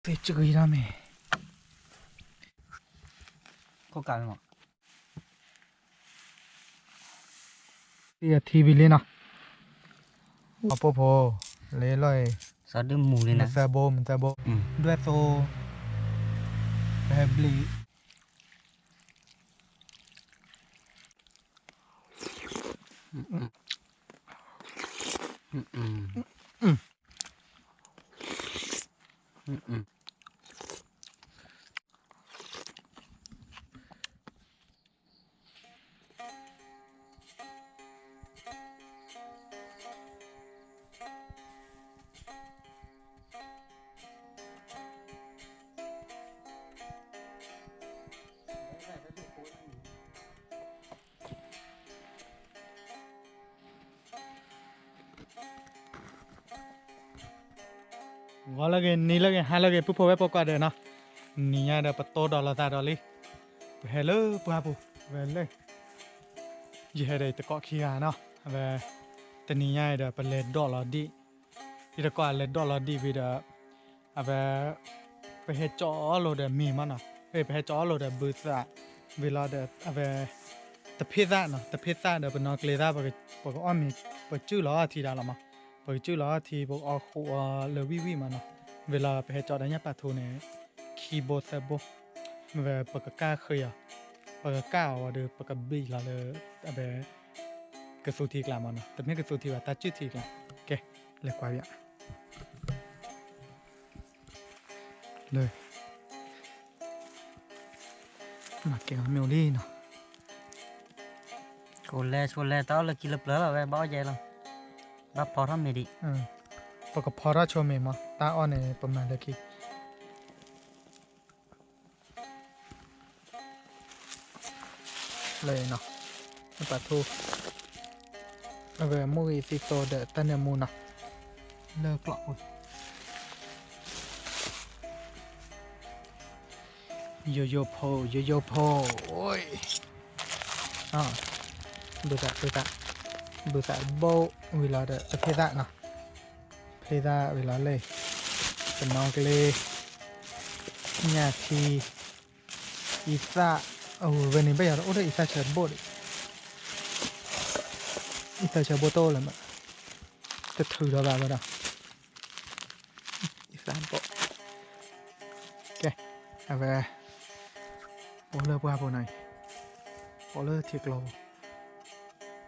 这这个一张没，có cả không? bây giờ thì bị lên nào, bố bố lấy lại, Sao đứa mù lên nè? mình sẽ bố, đuôi số, bé bì, ngó lagi, ní lagi, hai lagi, bố bố bé bố qua đây nào, ní nhà đây bắt to đó là ta đó đi, hello, bố bố, về đây, gì hết đây, tự có kia nào, về, tự ní nhà đây bắt lấy đó là đi, đi được qua lấy đó là đi vì đó, về,ไปให้จอโลเดมีมันน่ะไปให้จอโลเดบูซาเวลาเดvềตะเพซ่าเนาะตะเพซ่าเดเป็นนอกเลซ่าปกอ้อมมีปกชื่อล้อทีดาละมาปกชื่อล้อทีปกออคูเลวิมันเนาะเวลาไปให้จอได้เนี่ยปะทูเนี่ยคีย์บอร์ดเซบเวปกก้าเคยอ่ะปกก้าว่าเดปกบีละเลยกระสุทีกลามันเนาะแต่ไม่กระสุทีว่าตาชื่อทีกลาโอเคเลยกว่าอย่างเลยมาเกี่ยวมิวลี่เนาะ Chua lê tao là kia lập lỡ rồi bao giờ luôn bắp phò thắm mày đi ปกพอราชมมาตาอ้อนเนี่ยประมาณเลยกี่เลยเนาะปลาทูเอาไปมุ้ยติโตเดตันเนี่ยมูเนาะเลิกกลับโยโย่โพโอ้ยดูสะโบเวลาเดเพดะเนาะเพดะเวลาเลยเป็นน้องเลยญาติอิสระวันนี้ไปอย่างโอ้ได้อิสระเชิญโบดอิสระเชิญโบโต้เลยมั้ยจะถือเราแบบนั้นอิสระโบโอเคเอาไปโอ้เลิกว่าโบไหนโอ้เลิกทีกลม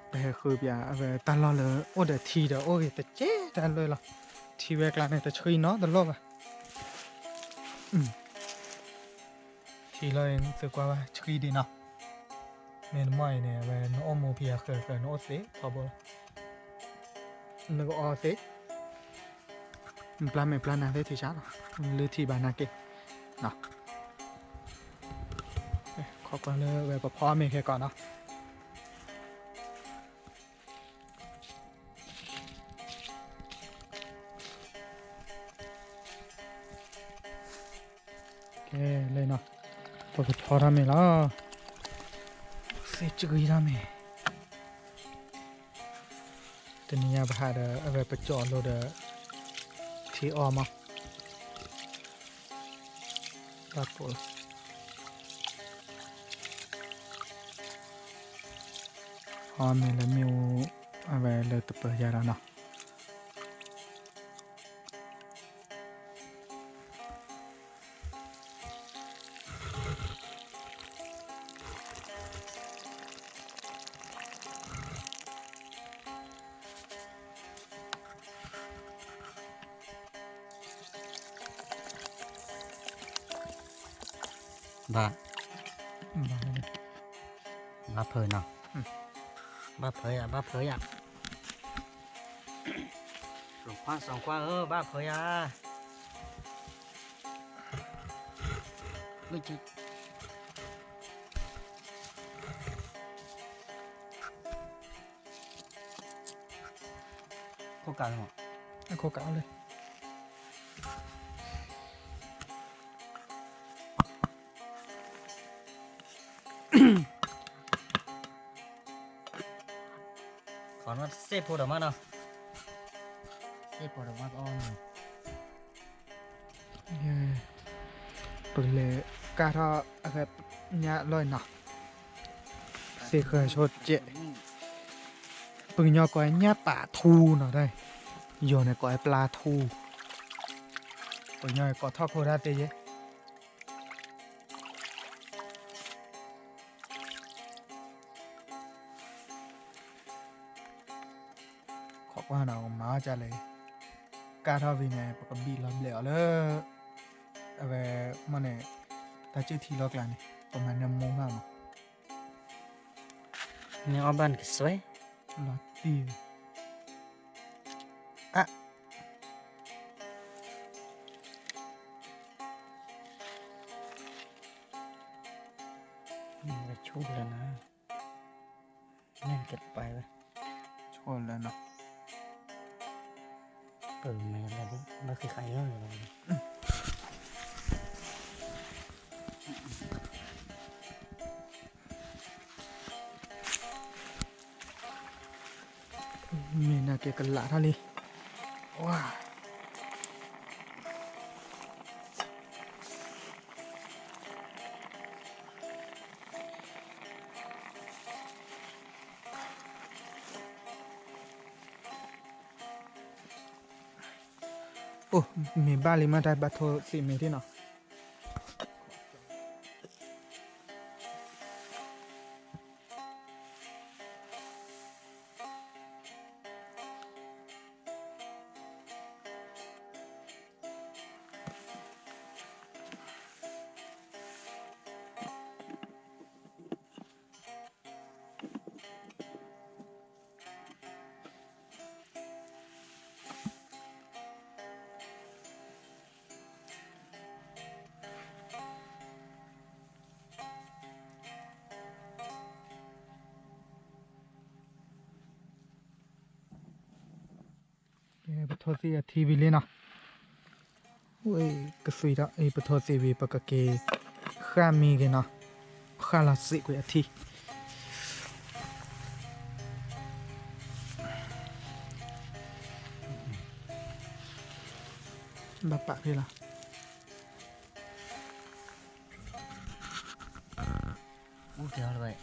ไปคือแบบตลอดเลยโอ้เดี๋ยวทีเดี๋ยวโอ้ยแต่เจ๊แต่เลยล่ะทีเวกลางเนี่ยแต่ช่วยเนาะตลอดอ่ะทีเลยรู้สึกว่าช่วยดีเนาะเมนไม่เนี่ยเวนโอโมพิอาเคยโนเซ่พอบ่แล้วก็ออเซ่ปลาไม่ปลาหน้าได้ทีช้าเนาะหรือทีบานาเกะเนาะขอบคุณเลยแบบพอมีแค่ก่อนเนาะเลยเนาะปกติพอทำไม่ละเสียจุกอีทำไม่แต่เนี่ยบ้าเด้อเอาไปประจอบโลเด้อที่ออมาตัดปุ๊บหอมเลยมิวเอาไปเลยตัวเปิดยาแล้วเนาะbà phơi nào bà phơi à sòng khoan bà phơi à ui chứ có cả không ạ có cảเลย còn nó xếp vào đầu mắt nào xếp vào đầu mắt on ปึกเลยกาทออะไรเนี่ยลอยเนาะสิเคยชดเจปึกยอก้อยเนี่ยป่าทูเนาะได้อยู่ในก้อยปลาทูปึกยอก้อยทอดโคราเตยขอบว่าเรามาจะเลยกาทอวินัยปกติลำเหลวเลยเอามันเนี่ยถ้าชื่อทีล็อกแล้วนี่ประมาณ1 โมงแล้วเนาะ เนี่ยเอาบ้านก็สวย ลอตตีอ่ะ ไปชุบแล้วนะแน่นเกิดไปไป ชนแล้วเนาะ ไม่อะไรดิมันคือใครเล่าเลย มีนาเกกันละเท่านี้ว้าโอ้มีบ้านลิมาได้บัตรโทรสิมีที่เนาะบัตรโทรสิทีวีเลยเนาะโอ้ยกระสุยละไอ้บัตรโทรสิวีปกเกข้ามีกันเนาะข้าละสิกว่าทีบัตรปะพี่ละ อู้เดียวเลย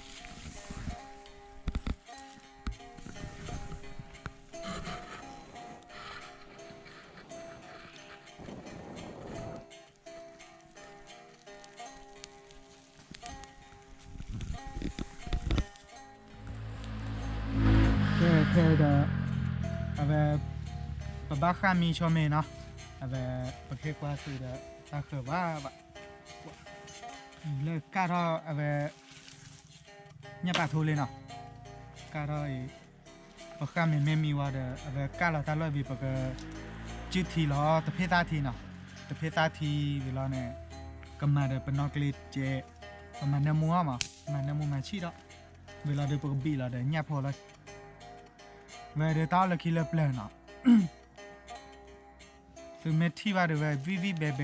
เดปบ้าข้ามีชมเนาะประเทศว่าคือถ้าเกิดว่าเลิกการ่อเนี่ยปาทูเลยเนาะการ่อประข้ามีว่าการ่อตลอดบีปกจุดทีล้อตะเพตาทีเนาะตะเพตาทีเวลาเนี่ยก็มาเป็นนอกลิเจประมาณน้ำมัวมาน้ำมัวมาชีดเวลาเดินปกบีเราเดินเนี่ยพอเลยเวลาตาเราคิดเล็บเลยเนาะคือเม็ดที่ว่าเดี๋ยววิเบเบ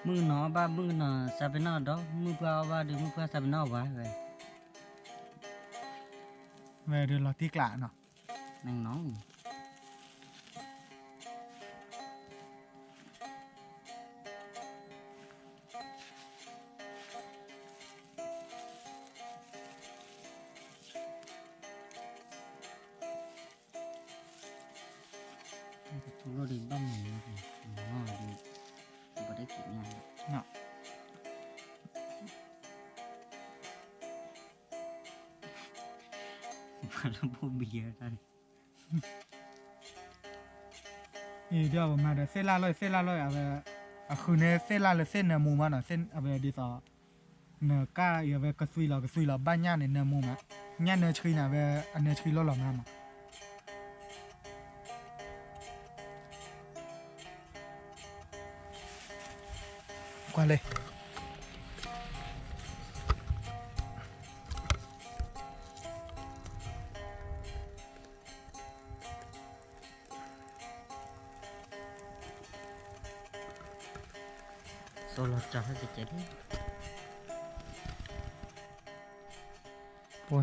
มือหนอบ้ามือหนอซาเปนอดอกมือเปล่าบ้าเดี๋ยวมือเปล่าซาเปนอบ้าไป เดี๋ยวเราตีกละเนาะ นั่งน้องทุกดิบ้านหนึ่งเลยอ๋อดีบ่ได้กินงาน เนาะ แล้วพวกเบียร์ได้ เดี๋ยวมาเดี๋ยวเส้นละร้อยคือเนี่ยเส้นละเลยเส้นเนื้อหมูมันเนาะเส้นดีต่อเนื้อก้ากระซุยเราบ้านย่าเนี่ยเนื้อหมูมันย่าเนื้อชีน่ะอันเนื้อชีเรามา กว่าเลยโซโล่จับให้เจ็ด ว้า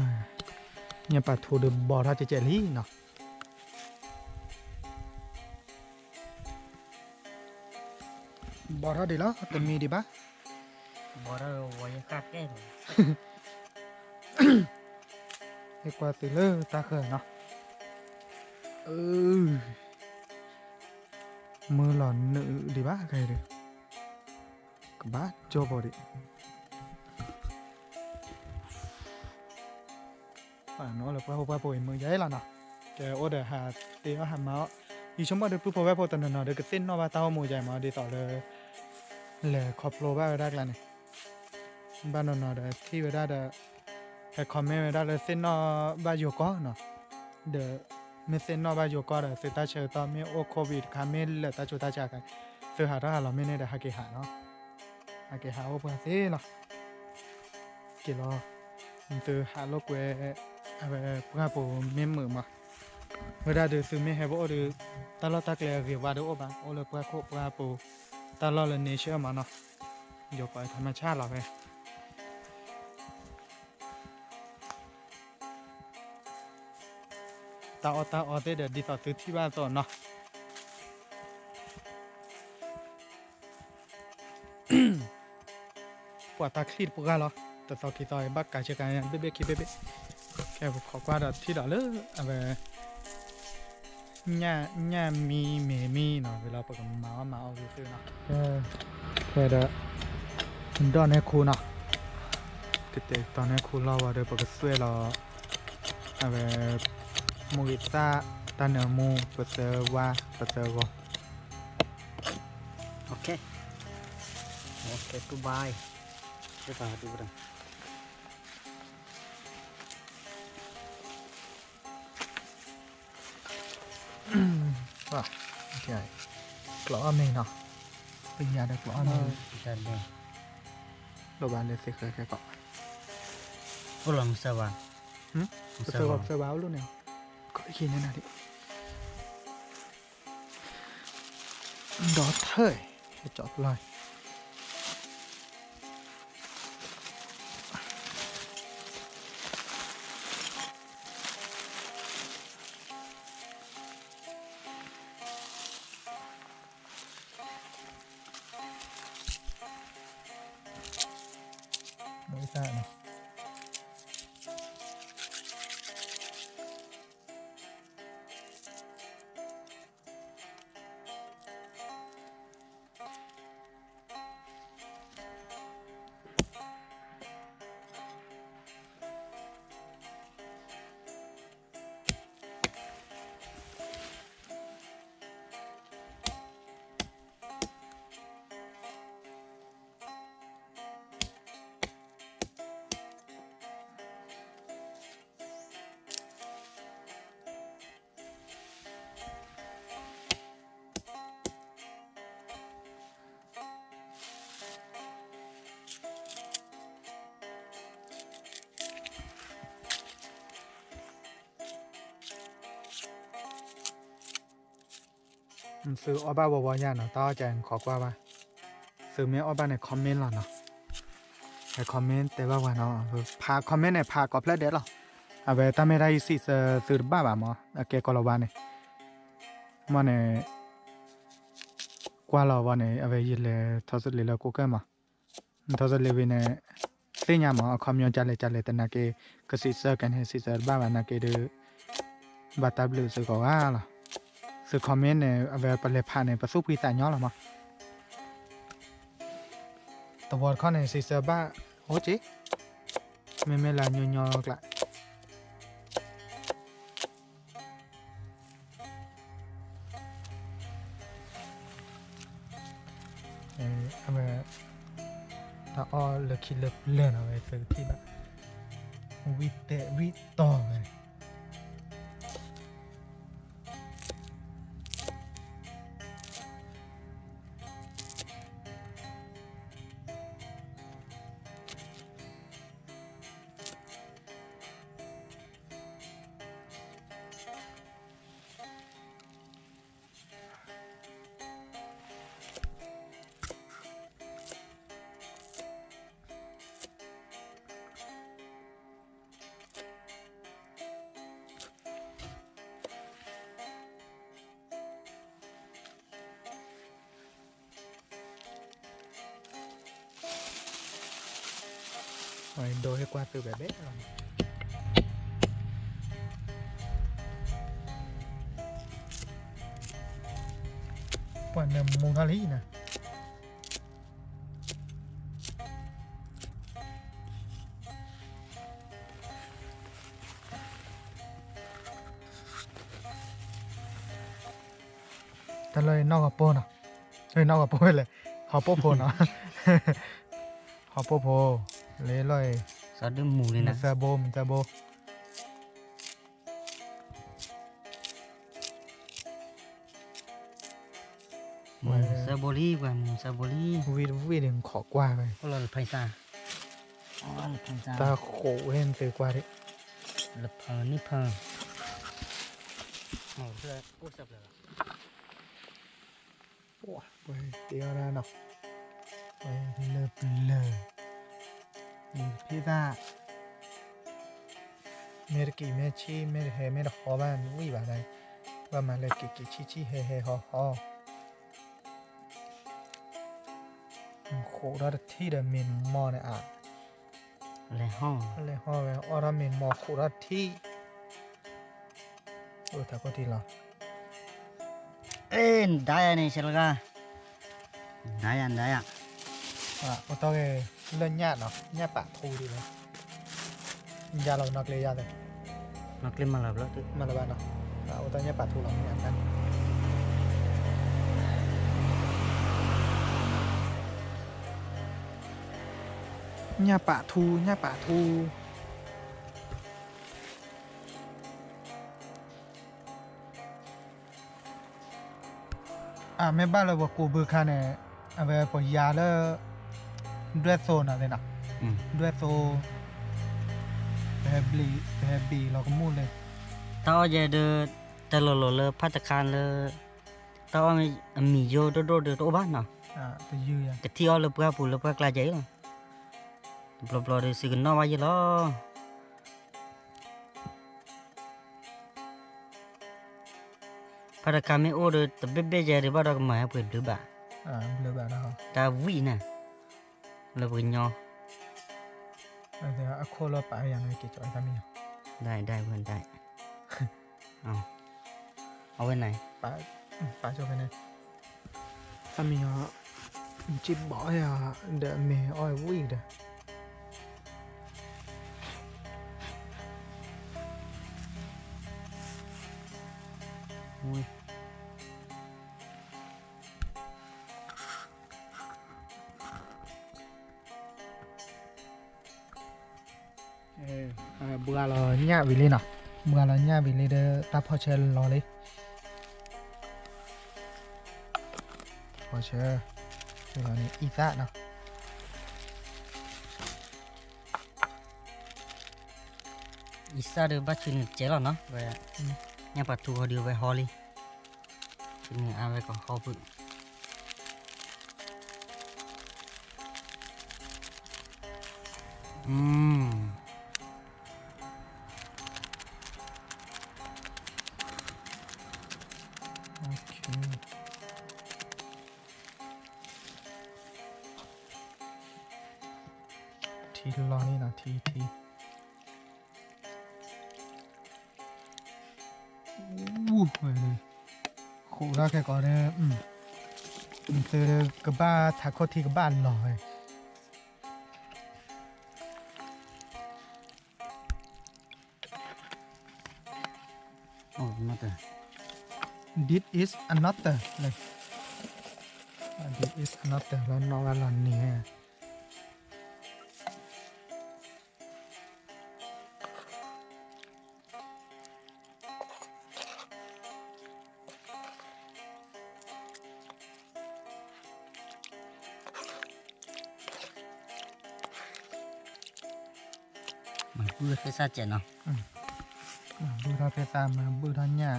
เนี่ยปลาทูเดบอท่าเจลี่เนาะ bỏ ra đi đó tụi mi đi bác bỏ ra quay cắt cái rồi đi qua từ lơ ta khởi nó ừ mưa lòn nữ đi bác cái được các bác cho vào đi phải nói là qua bồi mưa giấy là nào cái ô để hà tiền ở hàm máuอีชมว่าเดี๋ยวปุ๊บพอแวะพอตอนนั้นเดี๋ยวก็เส้นนอกว่าเต้าหมูใหญ่มาดีต่อเลยขอบโลบ้าไปได้กันเนี่ยบ้านนอนเดี๋ยวที่ไปได้เดี๋ยวให้คอมเมนต์ไปได้เลยเส้นนอกบ้านอยู่ก้อนเนาะเดี๋ยวไม่เส้นนอกบ้านอยู่ก้อนเดี๋ยวเสร็จตาเชื่อตอนมีโอโควิดค่ะไม่เหลือตาจุตาจากกันซื้อหาถ้าเราไม่เนี่ยเดี๋ยวหาเกหาเนาะหาเกหาโอเปอร์เซ่เนาะกี่รอซื้อหาโลกเวอะไรพวกผมไม่เหมือนมาเวลาเดือซื้อไม่ให้บ่เดือตลอดตะเกียบเรียกว่าเดือโอ้บ้างโอ้เลยพวกโคพวกปูตลอดเลยเนเชอร์มาเนาะอยู่ไปธรรมชาติเราไปตาออเดี๋ยวดีต่อซื้อที่บ้านต่อเนาะปวดตาคลีดปวดกันเหรอแต่ตอนที่ต่อยบักกาเชกันยังเบ๊ะคิดเบ๊ะแค่ขอกว่าเดี๋ยวที่เดี๋ยวเลยอะไรญ่มีเมมีเนาะเวลาปกติมาเอาซื้อเนาะแค่เดี๋ยวดอนให้ครูเนาะแต่ตอนนี้ครูเราว่าเดี๋ยวปกติช่วยเราอะไรมูกิตาตาเนื้อมูเปิดเซอร์ว่าเปิดเซอร์ก็ ok ok goodbye cái vào đi vào wow ok lọ mình นาะเป็นยาเด็กลอmình ra đây เราบ้านเลยสิเคยแค่เกาะ có lần sao vào เซอร์แบบเซอร์บ้าลูกเนี่ยก็อีกทีนึงนะดิดอทเฮ้ยจอดเลยไม่ใช่เนาะซื้อออบ้าบวอยาเนาะต่อแจงขอกว่าว่าซื้อเมียออบ้าในคอมเมนต์หรอเนาะในคอมเมนต์แต่ว่าเนาะพาคอมเมนต์ในพากอบเพลเด็ดหรอเอาไปตามไม่ได้สิซื้อบ้าบ่ามอเกกอลวาเนี่ยมันเนี่ยกว่าเราวันเนี่ยเอาไปยิเลยทศเลยแล้วกูเกิลมาทศเลยเนี่ยเสียงมาคอมยอนจัดเลยแต่นักเกก็สิเซอร์กันให้สิเซอร์บ้าว่านักเกดูบัตตาบลูซื้อก็ว่าล่ะซื้อคอมเมนต์เนี่ยเอาไปเปลี่ยนผ่านเนี่ยประสบพิสัยย้อนหรอมั้งตัวข้อเนี่ยสิเซอร์บ้าโอ้จีไม่ละยอๆกละเอาไปถ้าอ้อเลือกคิดเลื่อนเอาไปซื้อที่แบบวิต่อไป rồi đôi hay qua từ bé bé rồi quả này mùng thang lý nè ta lời nâu gặp bô nào lời nâu gặp bôเลยhọ bô bô nào họ bô bô lấy lời sao đứa mù lên nè mình ra bô mù sao bồ li và mù sao bồ li vì đừng khó qua vậy có là phải xa ta khổ hơn từ qua đấy lập nếp phờ ô sập rồi wow vậy tiêu ra nào vậy lờ lờ pizza मेरे की में ची मेरे है मेरे हवा नुई बारे वा माले की ची है होโคตรที่เดมินมอเนี่ยอ่ะ lại ho เลยฮอเวอรามินมอโคตรที่ถ้าก็ทีละ ê đai này xem ra đai à ก็ต้องเล่นญาติเนาะญาติปะทูดีเลยยาเรานักเลยยาเลย nó lên mà lập đó tự มาละบ้านเนาะก็ต้องญาติปะทูเราเนี่ยกันญาติปะทูไม่บ้านเราบอกกูเบื่อคันเนี่ยเอาไปปล่อยยาแล้วด้วยโซนอะไรนะด้วยโซแบบบีเราก็มุ่งเลย tao giờ đưa tao lờ phát can lờ tao mì vô đô đô bát nào ไปยื้อ cái thiêu lờ bữa phụ lờ bữa là giấy rồi lờ để sự nó bao nhiêu đó phát can mấy ô được tập bé giờ để bắt đầu mở bữa đứa bà เลือกแบบนั้น ta vui nè lờ bữa nhỏ แต่ว่าโคลปะอย่างไรกี่จอยทำมี ได้vườnได้เอาไว้ไหน ปะจอยไปไหนทำมีจิบบ่อยเดี๋ยวเมย์อ้อยวิ่งเด้อ อุ้ย เบื่อเราเนี่ยวิลลี่เนาะเบื่อเราเนี่ยวิลลี่เด้อตาพอเชลรอเลยพอเชลคือเราเนี่ยอีซ่าเนาะ ít ra được bắt chuyện chế rồi nó về nhà bà thu họ đưa về ho đi chuyện này về còn ho bựโอเคทีรอนี่นะทีอู้เลยโคราแค่ก่อนเนี่ยเจอกระบ้าทักข้อที่กระบ้านลอย nó từ this is another เลย this is another แล้วนอกอะไรเนี่ย mà vừa phải xa chén nào บูทาเพตามาบูทาหญ้า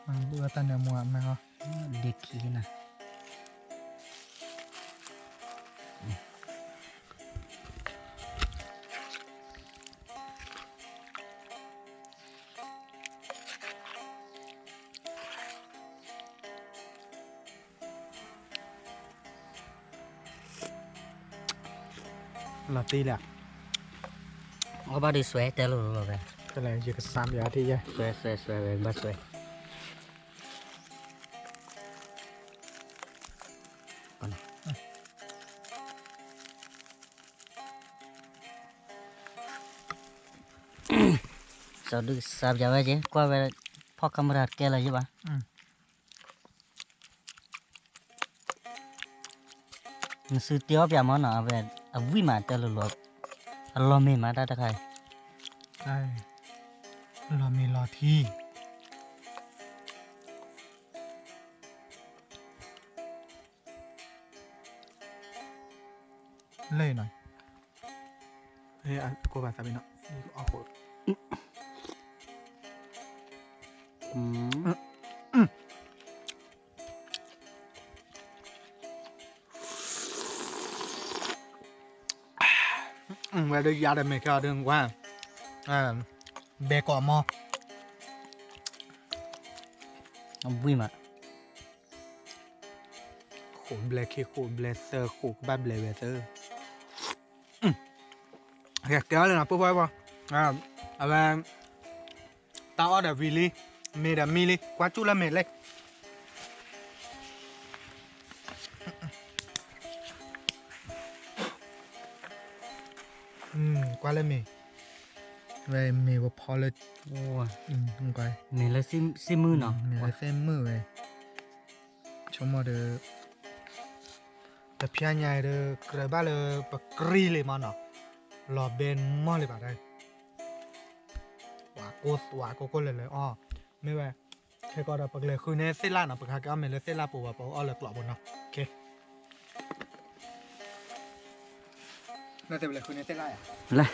มาบูทาเนื้อหมูมาเหรอ để khí nè lọt đi lẹ ở ba đi xuế té luôn rồi về cái này chỉ có 3 giờ thì vậy xuế về ba xuế còn sao được sao giờ về chứ qua về phó camera kia là gì ba sư tiêu bây giờ nó về vui mà té luôn rồi lo mì mà đã được hay đây lò mì lò thi lên này ê cô bà sao bên nó ở hồ về đây ra đây mày cho đường qua bè cỏ mò vui mà khổ ble khi khổ ble sơ khổ ba ble ble sơ gạt kéo lên nào bố bố và tao ở đây vì li mày đã mi li quá chú là mệt lên quá lên mì về mì và phò lên không quay mì là sim mưa nào mì là xem mưa về chúng mà được tập pia nhảy được cái ba là bạc kri lên mà nó lò bên mò lên vào đây quả cô lên lên mấy về khi có được bạc lên khơi này xí la nó bạc cái mình lên xí la bùa bùa là lọ bùn nó ok nó sẽ lên khơi này xí la à là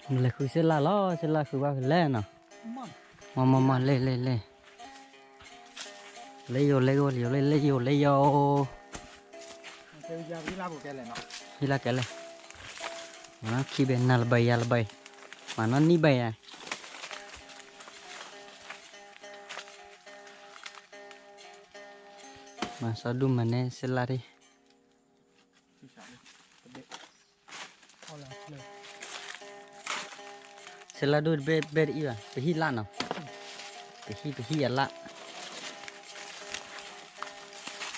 mình lại khơi sẽ là khơi bao lên nào mà lên lấy vô bây giờ đi la bộ cái này nó đi la cái này nó khi bên nào là bầy mà nó ní bầy à mà sao đun mà nè sẽ la đi sẽ la đun bê đi à bê hi lan nào bê hi à la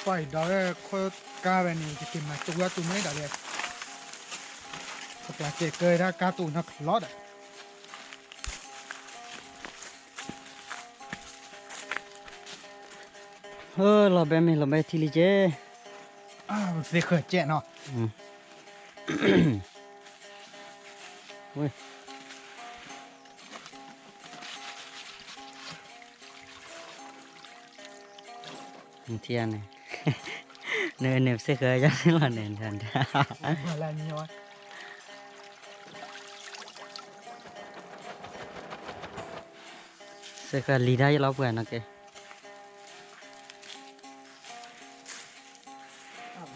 phải đó là khơi cá bên này thì mà tụi nó tụi mấy đó đấy hoặc là chỉ cười ra cá tụi nó lót đấy là bé thì li chứ sẽ khởi chuyện nó ui thiên này nè sẽ khởi ra là nền thành là nhiều sẽ khởi lì ra cho lão quẹt nó kì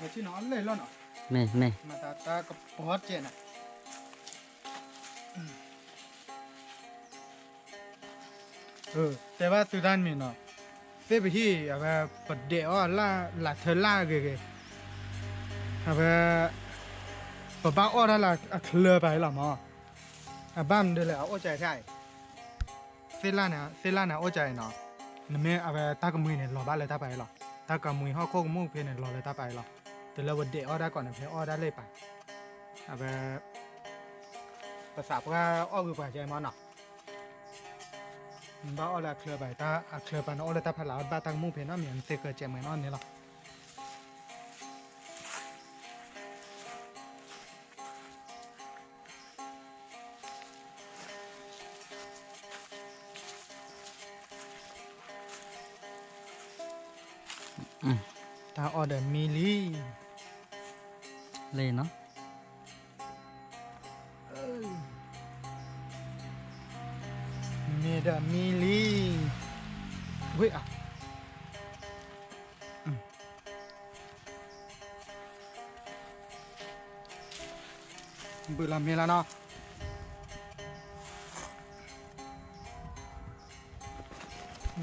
cái chuyện nó lên luôn à mẹ mà ta có bớt chuyện nàyแต่ว่าตัวด้านมีเนาะเสียไปที่ปัดเดี๋ยวละเธอล่าเกะป้าอ้อถ้าละเคลือไปหรอมั้งบ้านเดี๋ยวเลยเอาใจใช่เซล่าเนี่ยเอาใจเนาะนั่นไม่ตากมือเนี่ยรอบ้านเลยตาไปหรอตากมือห่อโคกมุ้งเพนเนี่ยรอเลยตาไปหรอแต่เราวันเดี๋ยวอ้อได้ก่อนนะเพอ้อได้เลยไปภาษาพวกอ้อคือภาษาใจมันเนาะบ้าอะไรเคลือไปตาเคลือไปน้องอะไรตาพลาบ้าตั้งมุ่งเพนน้ำเหมือนเซเกอร์เจมเหมือนนั่นนี่หรอตาออเดอร์มิลี่ lên nóมีเดอร์มิลี่เว้ยเบื่อละเมล่ะเนาะ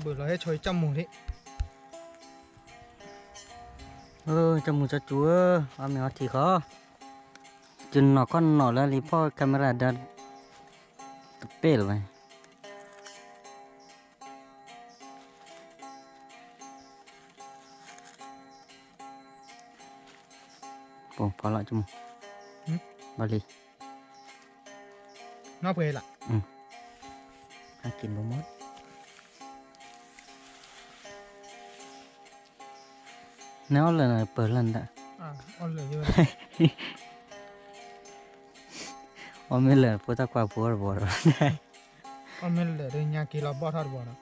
เบื่อละให้ช่วยจำหมูดิ trong một cho chúa ba mẹ thì khó จนนอก็นอแล้วรีพอคาเมราดันเป้เลยโอ้พอละจุ่มบาลี น้าเพื่อละ หากินบ่หมดแนวเลยเปิดลันดะ เอาเลยเยอะ ว่าไม่เลยพูดตะกว่าพูดบ่ เอาไม่เลยเดี๋ยวยากินเราบ่ทอดบ่นะ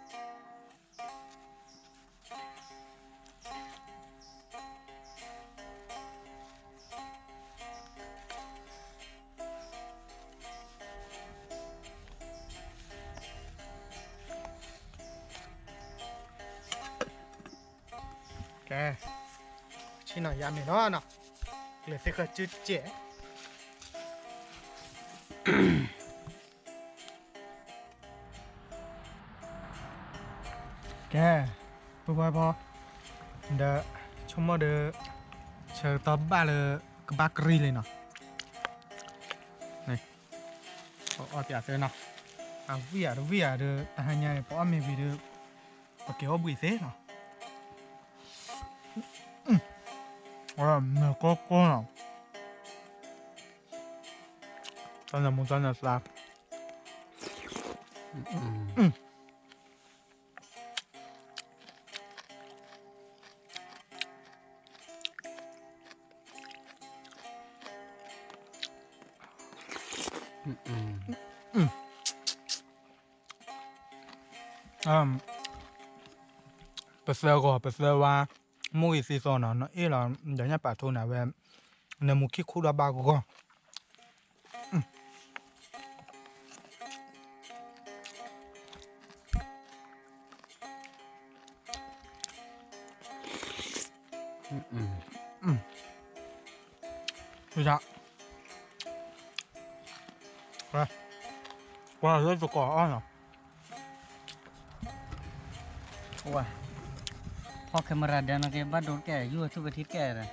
แกชิ้นหน่อยยามเนี่ยเนาะเหลือแต่ก็จืดเจ๋แกพอเดชั่วโมงเดเชิญตบบ้าเลยกบักรีเลยเนาะนี่เอาเปียเสเนาะวิอาเดแต่หายพอมีวิดีโอเคเอาบุยเสเนาะ没过过了，真的是啊，不是话，木一些说呢，那一了人家把头那位，那木去哭了八个，为啥？来，我老师做ก่อนเนาะ ว่าพอคาเมราดันแกบ้านโดนแกอยู่ทุกอาทิตย์แกเลย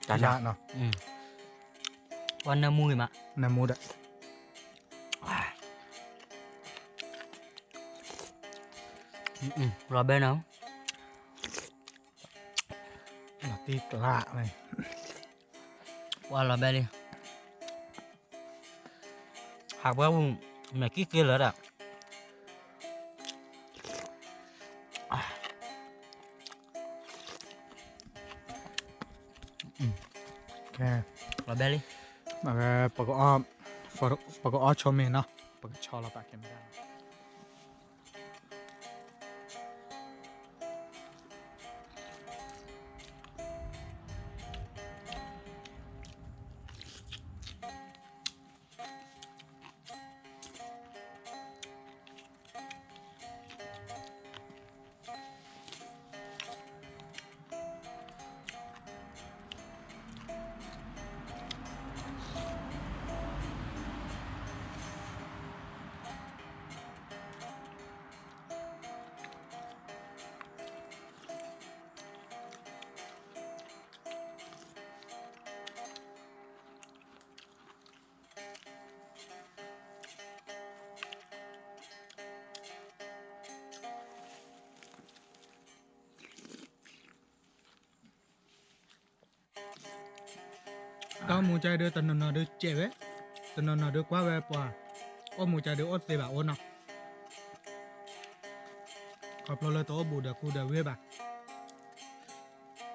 จ้าเนาะ วันน้ำมูยมะ น้ำมูดอะ รอเบนเอา ตีกละเลย ว่ารอเบนเลยหากว่าแม่กี้เกลือแล้ว แก รอเบนเลย มาปกอ้อปกอ้อชมเองเนาะปกชอเราปากเข็มไม่ได้ก็มูใจเดือดตนนเดือดเจ็บเว้ตนนเดือดกว่าเว้ปะโอ้มูใจเดือดอดเสียบ่โอ้เนาะขอบเราเลยตัวบูเดือกูเดือดเว้บ่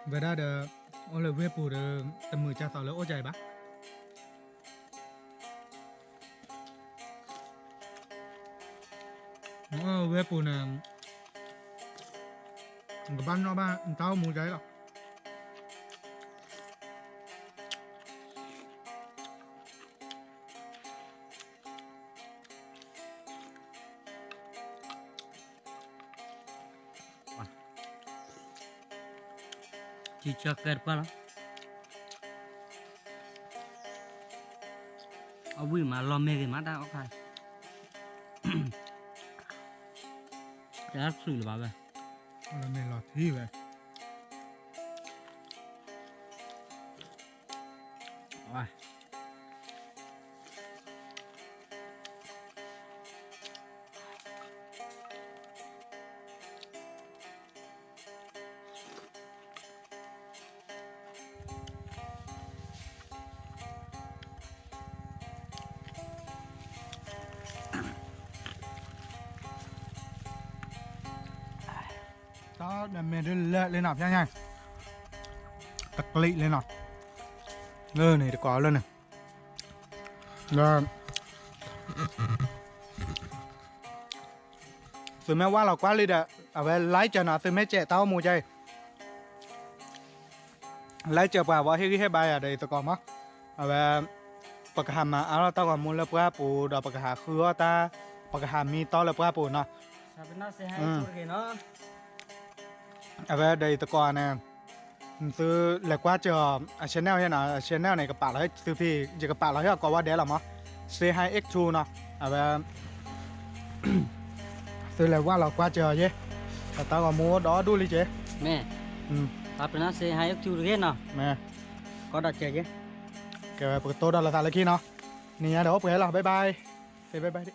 เวลาเดือดโอ้เลยเว้ปูเดือดตมือจะสาวเลยโอ้ใจบ่โอ้เว้ปูเนี่ยกับบ้านนอกบ้านเต้ามูใจหรอจีจักเกิดปะล่ะเอาวิ่งมาล้อมเมฆมาได้เอาใคร Chắc xử là bảo vậy. là mình lọt thi vậy Rồi. đó để mình lên nạp nha tật lị lên nạp lơ này có lên này rồi từ mấy qua là quá đi đã à về lấy cho nó từ mấy trẻ tao mua chơi lấy cho bà vào cái bài ở đây tao còn mất à về bậc hàm mà áo tao còn mua lớp quaปูđào bậc hà khứa ta bậc hàm mi to lớp quaปูnó Sao bên nó sẽ hay chút cái nó. à về đây tao còn nè từ lại qua chờ channel này nào channel này các bạn lấy từ thì chỉ các bạn lấy có qua đấy là mà C2X2 nè à về từ lại qua là qua chờ chứ tao còn mua đó đu đi chứ Mẹ. Ta bên nó sẽ hay chút cái nào. mẹ Có đặt chơi chứ. cái tôi đó là ta lấy khi nó nè đó bye bye thì bye bye đi